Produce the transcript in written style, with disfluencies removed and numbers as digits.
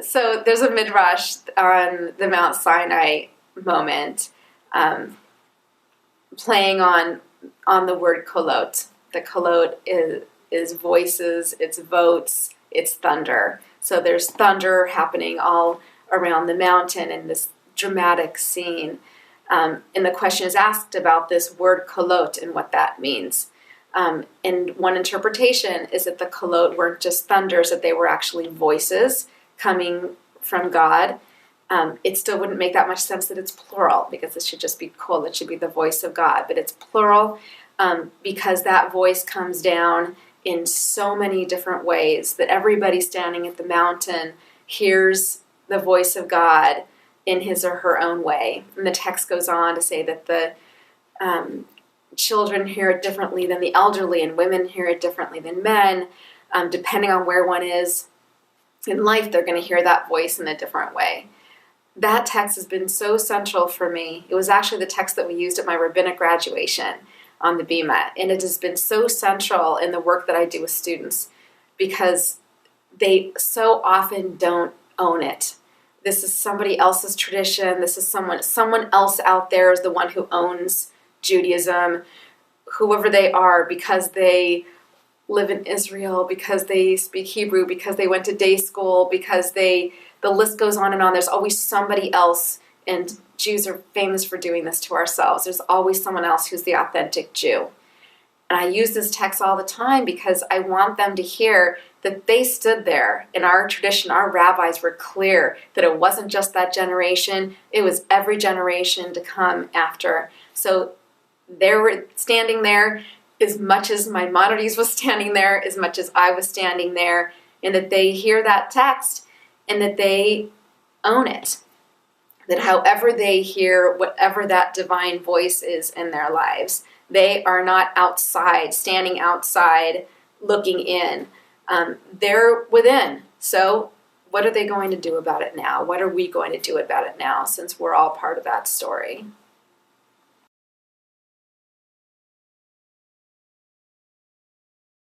So there's a midrash on the Mount Sinai moment, playing on the word kolot. The kolot is voices, it's votes, it's thunder. So there's thunder happening all around the mountain in this dramatic scene. And the question is asked about this word kolot and what that means. And one interpretation is that the kolot weren't just thunders, that they were actually voices coming from God. It still wouldn't make that much sense that it's plural, because it should just be kol, it should be the voice of God. But it's plural because that voice comes down in so many different ways that everybody standing at the mountain hears the voice of God in his or her own way. And the text goes on to say that the children hear it differently than the elderly, and women hear it differently than men. Depending on where one is in life, they're going to hear that voice in a different way. That text has been so central for me. It was actually the text that we used at my rabbinic graduation on the Bima, and it has been so central in the work that I do with students because they so often don't own it. This is somebody else's tradition. This is someone else out there is the one who owns Judaism, whoever they are, because they live in Israel, because they speak Hebrew, because they went to day school, because the list goes on and on. There's always somebody else, and Jews are famous for doing this to ourselves. There's always someone else who's the authentic Jew. And I use this text all the time because I want them to hear that they stood there. In our tradition, our rabbis were clear that it wasn't just that generation, it was every generation to come after. So they were standing there as much as Maimonides was standing there, as much as I was standing there, and that they hear that text and that they own it. That however they hear whatever that divine voice is in their lives, they are not outside, standing outside, looking in. They're within. So what are they going to do about it now? What are we going to do about it now, since we're all part of that story?